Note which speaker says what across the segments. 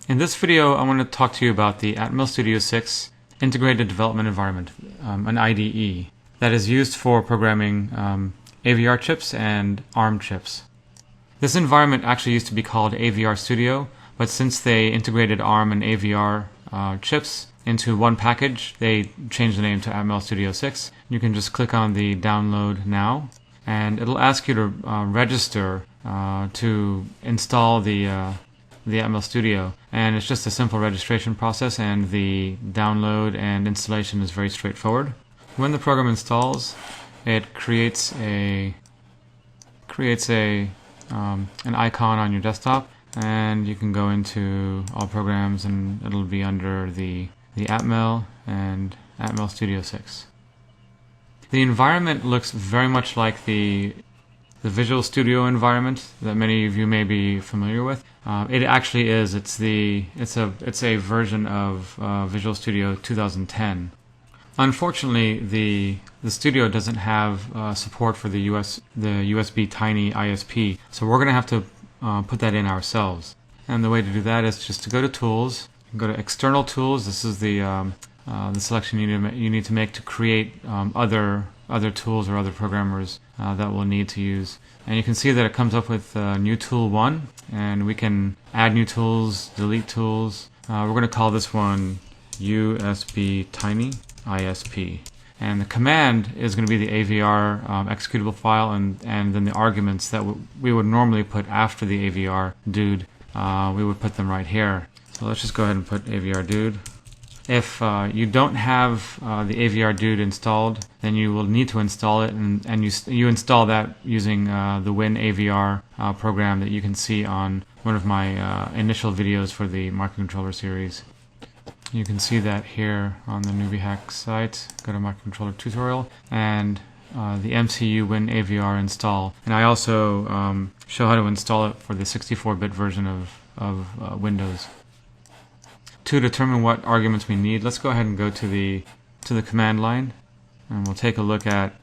Speaker 1: In this video, I want to talk to you about the Atmel Studio 6 Integrated Development Environment, an IDE, that is used for programming AVR chips and ARM chips. This environment actually used to be called AVR Studio, but since they integrated ARM and AVR chips into one package, they changed the name to Atmel Studio 6. You can just click on the download now, and it'll ask you to register to install the Atmel Studio, and it's just a simple registration process, and the download and installation is very straightforward. When the program installs, it creates an icon on your desktop, and you can go into all programs and it'll be under the Atmel and Atmel Studio 6. The environment looks very much like the Visual Studio environment that many of you may be familiar with. It actually is. It's a version of Visual Studio 2010. Unfortunately, the Studio doesn't have support for the USBTiny ISP, so we're going to have to put that in ourselves. And the way to do that is just to go to Tools, go to External Tools. This is the selection you need to make to create other tools or other programmers that we'll need to use. And you can see that it comes up with new tool 1, and we can add new tools, delete tools. We're going to call this one USBTinyISP. And the command is going to be the AVR executable file, and then the arguments that we would normally put after the AVR dude, we would put them right here. So let's just go ahead and put AVR dude. If you don't have the AVR dude installed, then you will need to install it, and you install that using the WinAVR program that you can see on one of my initial videos for the microcontroller series. You can see that here on the Newbie Hack site. Go to microcontroller tutorial and the MCU WinAVR install. And I also show how to install it for the 64-bit version of Windows. To determine what arguments we need, let's go ahead and go to the command line, and we'll take a look at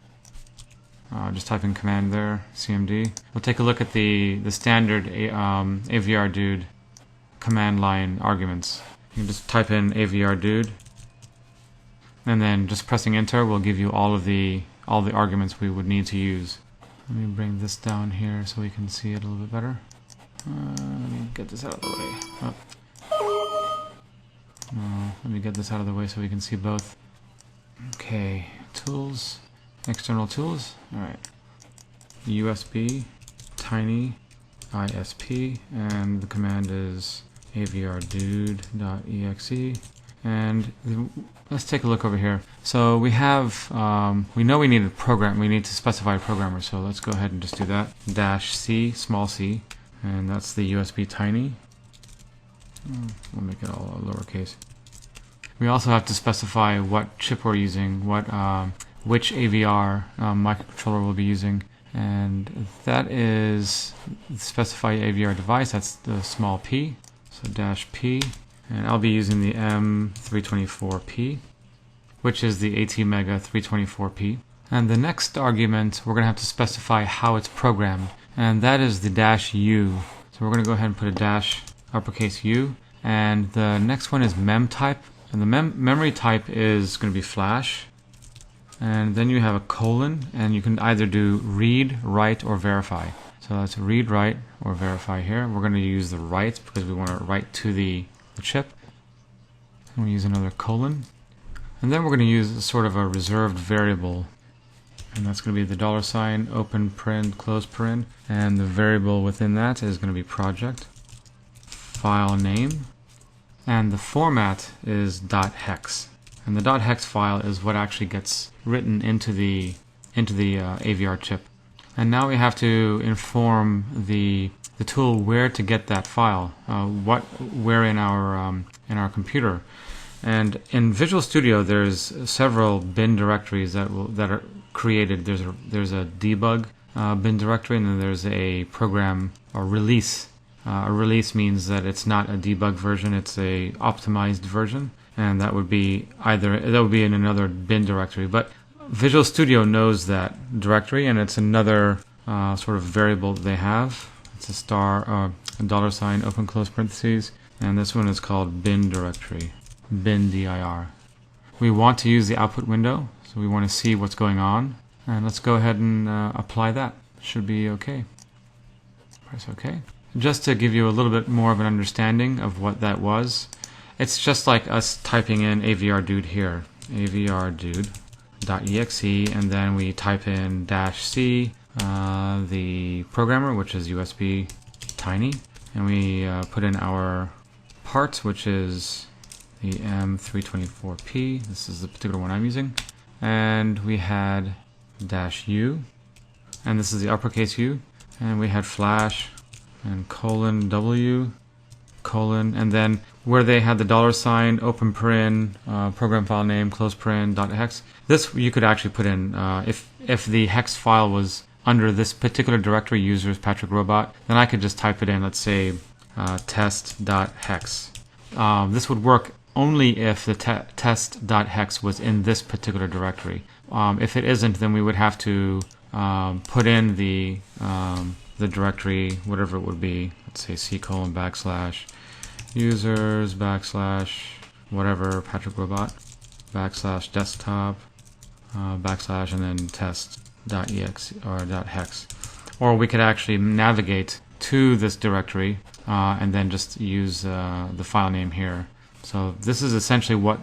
Speaker 1: just type in command there, CMD. We'll take a look at the standard AVR dude command line arguments. You can just type in AVR dude, and then just pressing enter will give you all the arguments we would need to use. Let me bring this down here so we can see it a little bit better. Let me get this out of the way. Oh. Let me get this out of the way so we can see both. Okay, tools, external tools. Alright, USBTinyISP, and the command is avrdude.exe. And let's take a look over here. So we have, we know we need a program, we need to specify a programmer, so let's go ahead and just do that. -C, small c, and that's the USBTiny. We'll make it all lowercase. We also have to specify what chip we're using, which AVR microcontroller we'll be using, and that is specify AVR device. That's the small p, so -P, and I'll be using the M324P, which is the ATmega 324P. And the next argument, we're going to have to specify how it's programmed, and that is the -U. So we're going to go ahead and put a dash uppercase U, and the next one is mem type, and the memory type is going to be flash, and then you have a colon, and you can either do read, write, or verify. So let's read, write, or verify here. We're going to use the write because we want to write to the chip, and we'll use another colon, and then we're going to use sort of a reserved variable, and that's going to be the $, open paren, close paren, and the variable within that is going to be project. File name, and the format is .hex, and the .hex file is what actually gets written into the AVR chip. And now we have to inform the tool where to get that file, where in our computer. And in Visual Studio, there's several bin directories that are created. There's a debug bin directory, and then there's a program or release. A release means that it's not a debug version; it's a optimized version, and that would be in another bin directory. But Visual Studio knows that directory, and it's another sort of variable that they have. It's a $, open close parentheses, and this one is called bin directory, bin dir. We want to use the output window, so we want to see what's going on, and let's go ahead and apply that. Should be okay. Press OK. Just to give you a little bit more of an understanding of what that was, it's just like us typing in AVR dude here, AVR dude.exe, and then we type in -c, the programmer, which is USBTiny, and we put in our part, which is the M324P. This is the particular one I'm using. And we had -u, and this is the uppercase U, and we had flash and :W, and then where they had the $, open paren, program file name, close paren, .hex. This you could actually put in if the hex file was under this particular directory, users Patrick Robot, then I could just type it in, let's say test.hex. This would work only if the test.hex was in this particular directory. If it isn't, then we would have to put in the directory, whatever it would be. Let's say c:\users / whatever Patrick Robot / desktop / and then test.exe or .hex. Or we could actually navigate to this directory and then just use the file name here. So this is essentially what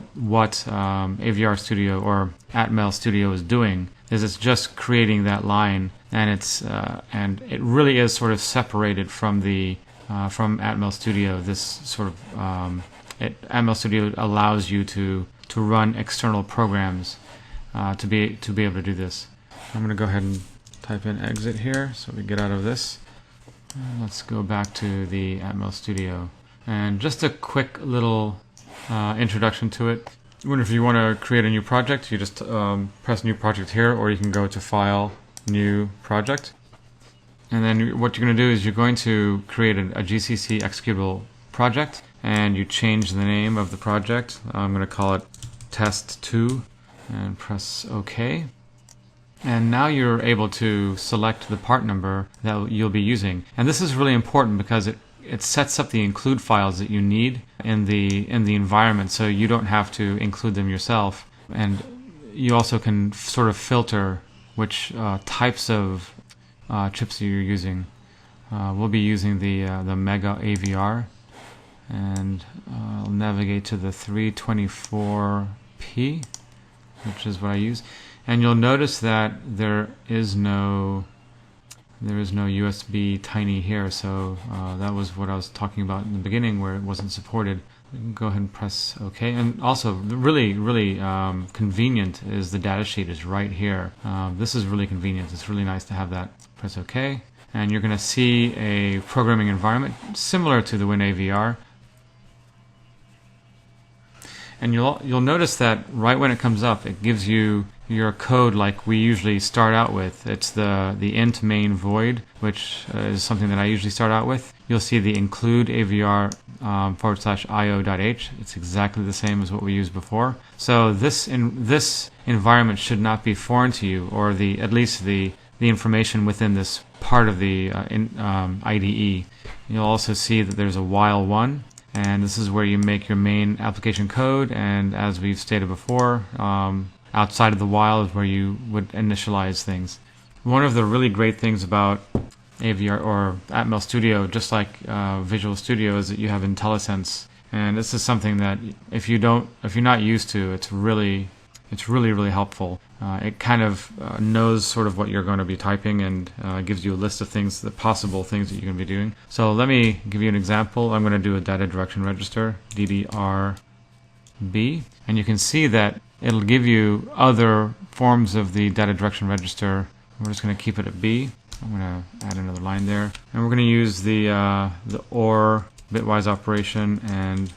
Speaker 1: AVR Studio or Atmel Studio is doing. It's just creating that line, and it really is sort of separated from the from Atmel Studio. This sort of Atmel Studio allows you to run external programs to be able to do this. I'm going to go ahead and type in exit here so we get out of this. Let's go back to the Atmel Studio, and just a quick little introduction to it. If you want to create a new project, you just press New Project here, or you can go to File, New Project. And then what you're going to do is you're going to create a GCC executable project, and you change the name of the project. I'm going to call it Test2 and press OK. And now you're able to select the part number that you'll be using. And this is really important because it sets up the include files that you need in the environment, so you don't have to include them yourself. And you also can sort of filter which types of chips you're using. We'll be using the Mega AVR, and I'll navigate to the 324P, which is what I use. And you'll notice that there is no USBTiny here, so that was what I was talking about in the beginning where it wasn't supported. We can go ahead and press OK. And also, really convenient is the data sheet is right here. This is really convenient. It's really nice to have that. Press OK. And you're going to see a programming environment similar to the WinAVR. And you'll notice that right when it comes up, it gives you your code like we usually start out with. It's the int main void, which is something that I usually start out with. You'll see the include AVR /io.h. It's exactly the same as what we used before. So this environment should not be foreign to you, or at least the information within this part of the IDE. You'll also see that there's a while one. And this is where you make your main application code, and as we've stated before, outside of the while is where you would initialize things. One of the really great things about AVR or Atmel Studio, just like Visual Studio, is that you have IntelliSense, and this is something that if you're not used to, it's really helpful. It kind of knows sort of what you're going to be typing, and gives you a list of things, the possible things that you're going to be doing. So let me give you an example. I'm going to do a data direction register, DDRB, and you can see that it'll give you other forms of the data direction register. We're just going to keep it at B. I'm going to add another line there, and we're going to use the OR bitwise operation. And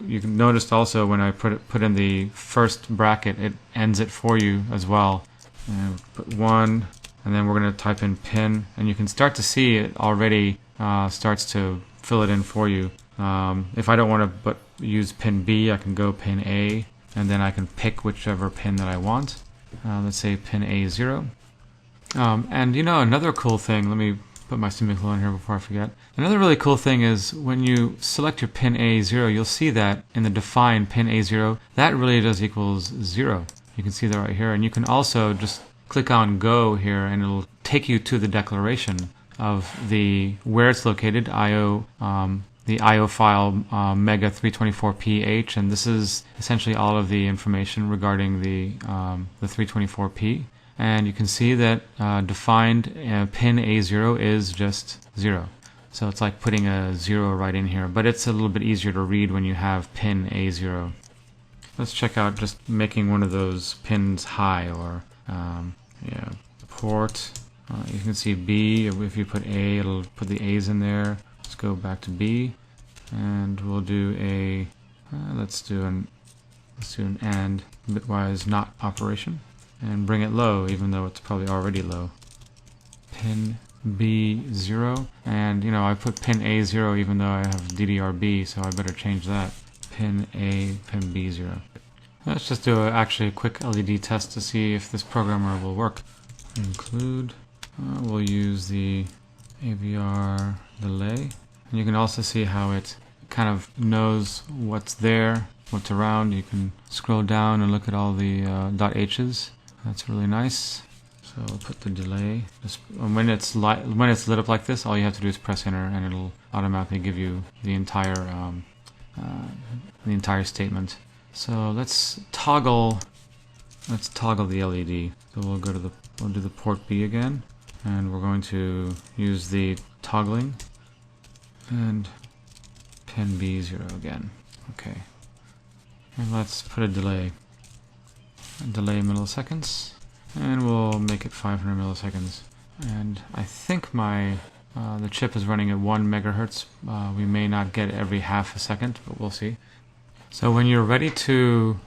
Speaker 1: you can notice also when I put in the first bracket, it ends it for you as well. And put 1, and then we're going to type in pin, and you can start to see it already starts to fill it in for you. If I don't want to use pin B, I can go pin A, and then I can pick whichever pin that I want. Let's say pin A0. And another cool thing, let me put my semicolon here before I forget. Another really cool thing is when you select your pin A0, you'll see that in the define pin A0, that really does equals 0. You can see that right here. And you can also just click on go here and it'll take you to the declaration of the where it's located, the IO file mega 324ph, and this is essentially all of the information regarding the 324p. And you can see that defined pin A0 is just 0. So it's like putting a 0 right in here, but it's a little bit easier to read when you have pin A0. Let's check out just making one of those pins high, or port. You can see B. If you put A, it'll put the A's in there. Let's go back to B, and we'll do a let's do an AND bitwise not operation, and bring it low, even though it's probably already low. Pin B0, and I put pin A0 even though I have DDRB, so I better change that. Pin B0. Let's just do actually a quick LED test to see if this programmer will work. Include. We'll use the AVR delay, and you can also see how it kind of knows what's there, what's around. You can scroll down and look at all the .h's. That's really nice. So I'll put the delay. When it's lit up like this, all you have to do is press enter, and it'll automatically give you the entire statement. So let's toggle the LED. So we'll do the port B again, and we're going to use the toggling and pin B0 again. Okay. And let's put a delay milliseconds, and we'll make it 500 milliseconds. And I think the chip is running at 1 megahertz. We may not get every half a second, but we'll see. So when you're ready to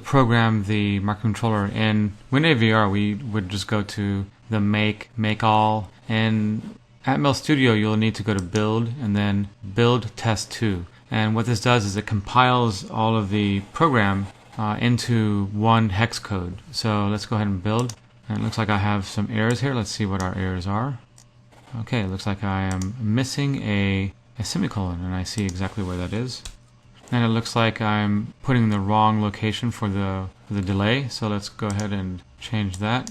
Speaker 1: program the microcontroller in WinAVR, we would just go to the make all. In Atmel Studio, you'll need to go to build and then build test 2. And what this does is it compiles all of the program into one hex code. So let's go ahead and build. And it looks like I have some errors here. Let's see what our errors are. Okay, it looks like I am missing a semicolon, and I see exactly where that is. And it looks like I'm putting the wrong location for the delay. So let's go ahead and change that,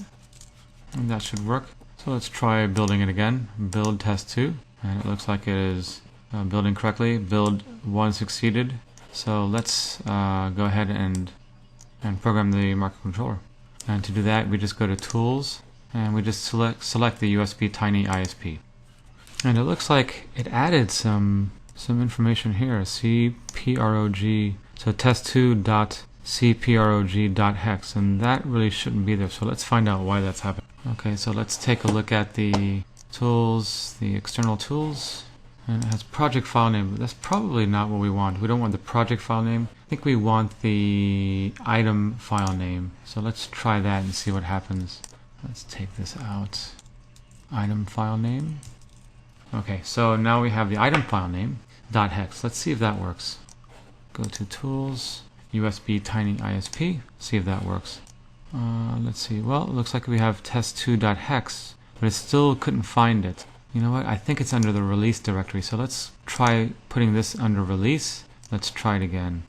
Speaker 1: and that should work. So let's try building it again. Build test 2, and it looks like it is building correctly. Build 1 succeeded. So let's go ahead and program the microcontroller. And to do that, we just go to Tools, and we just select the USBTinyISP. And it looks like it added some information here. CPROG. So test2.cprog.hex, and that really shouldn't be there. So let's find out why that's happening. Okay, so let's take a look at the tools, the external tools. And it has project file name, but that's probably not what we want. We don't want the project file name. I think we want the item file name. So let's try that and see what happens. Let's take this out. Item file name. Okay, so now we have the item file name, .hex. Let's see if that works. Go to Tools, USBTinyISP, see if that works. Let's see. Well, it looks like we have test2.hex, but it still couldn't find it. You know what? I think it's under the release directory. So let's try putting this under release. Let's try it again.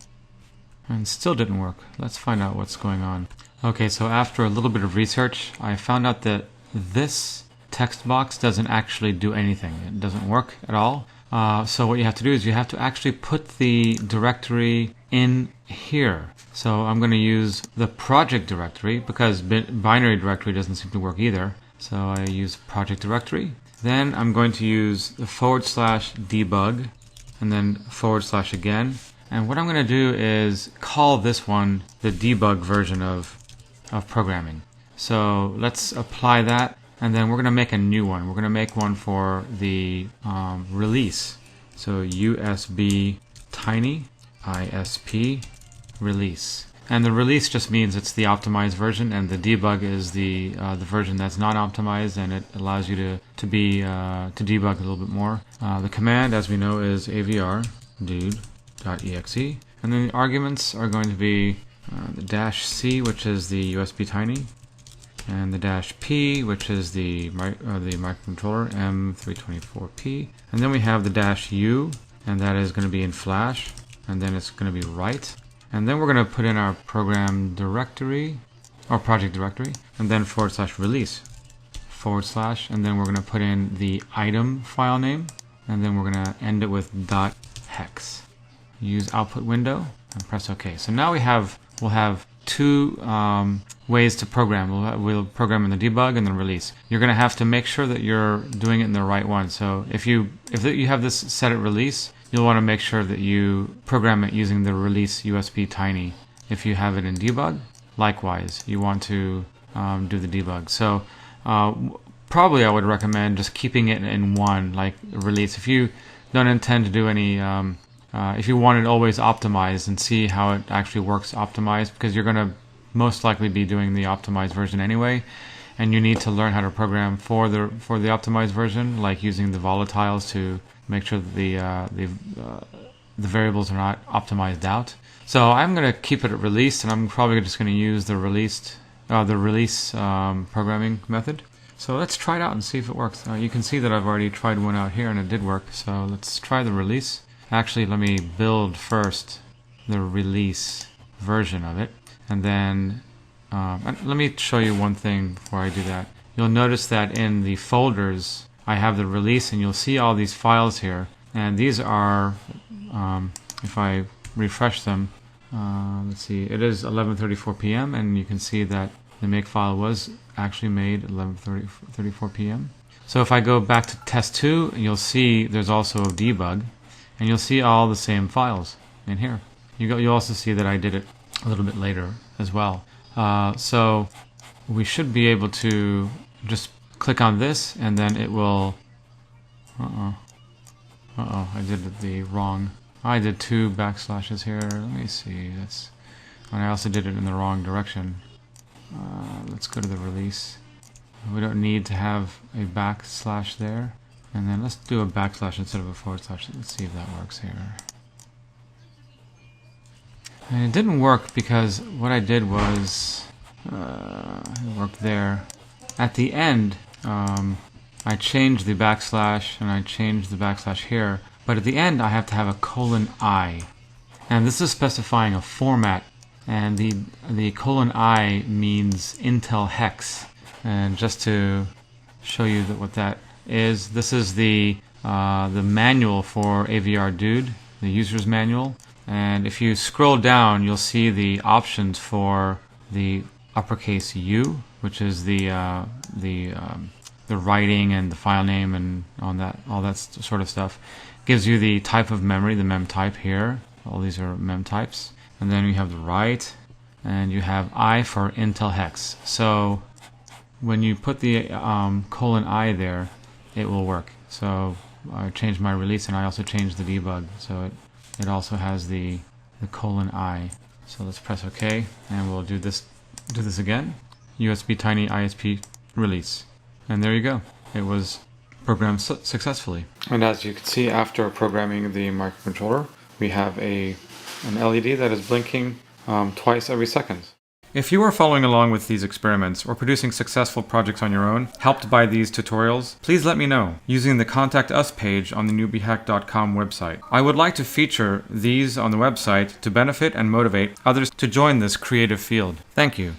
Speaker 1: And still didn't work. Let's find out what's going on. Okay, so after a little bit of research, I found out that this text box doesn't actually do anything. It doesn't work at all. So what you have to do is you have to actually put the directory in here. So I'm going to use the project directory because binary directory doesn't seem to work either. So I use project directory. Then I'm going to use the /debug and then / again. And what I'm going to do is call this one the debug version of programming. So let's apply that, and then we're going to make a new one. We're going to make one for the release. So USBTinyISP release. And the release just means it's the optimized version, and the debug is the version that's not optimized, and it allows you to debug a little bit more. The command, as we know, is AVR dude.exe, and then the arguments are going to be the -C, which is the USBTiny, and the -P, which is the microcontroller M324P, and then we have the -U, and that is going to be in flash, and then it's going to be write, and then we're going to put in our program directory or project directory, and then /release / and then we're going to put in the item file name, and then we're going to end it with .hex. Use output window and press OK. So now we'll have two ways to program. We'll program in the debug and the release. You're going to have to make sure that you're doing it in the right one. So if you have this set at release, you'll want to make sure that you program it using the release USBTiny. If you have it in debug, likewise, you want to do the debug. So probably I would recommend just keeping it in one, like release. If you don't intend to do any, if you want it always optimized and see how it actually works optimized, because you're going to most likely be doing the optimized version anyway, and you need to learn how to program for the optimized version, like using the volatiles to make sure that the variables are not optimized out. So I'm going to keep it at release, and I'm probably just going to use the release programming method. So let's try it out and see if it works. You can see that I've already tried one out here and it did work. So let's try the release. Actually, let me build first the release version of it, and then let me show you one thing before I do that. You'll notice that in the folders I have the release, and you'll see all these files here, and these are, if I refresh them, let's see, it is 11:34 p.m. and you can see that the make file was actually made 11:34 p.m. So if I go back to test 2, you'll see there's also a debug, and you'll see all the same files in here. You'll also see that I did it a little bit later as well. So we should be able to just click on this, and then it will. I did the wrong. I did 2 backslashes here. Let me see. And I also did it in the wrong direction. Let's go to the release. We don't need to have a backslash there. And then let's do a backslash instead of a /. Let's see if that works here. And it didn't work because what I did was it worked there. At the end, I changed the backslash and I changed the backslash here. But at the end, I have to have a :I. And this is specifying a format. And the :I means Intel hex. And just to show you what that is, this is the manual for AVR Dude, the user's manual. And if you scroll down, you'll see the options for the uppercase U, which is the writing and the file name and all that sort of stuff. Gives you the type of memory, the mem type here. All these are mem types. And then you have the write, and you have I for Intel hex. So when you put the :I there, it will work. So I changed my release, and I also changed the debug, so it also has the :I. So let's press OK, and we'll do this again. USBTinyISP release, and there you go. It was programmed successfully. And as you can see, after programming the microcontroller, we have an LED that is blinking twice every second. If you are following along with these experiments or producing successful projects on your own, helped by these tutorials, please let me know using the Contact Us page on the newbiehack.com website. I would like to feature these on the website to benefit and motivate others to join this creative field. Thank you.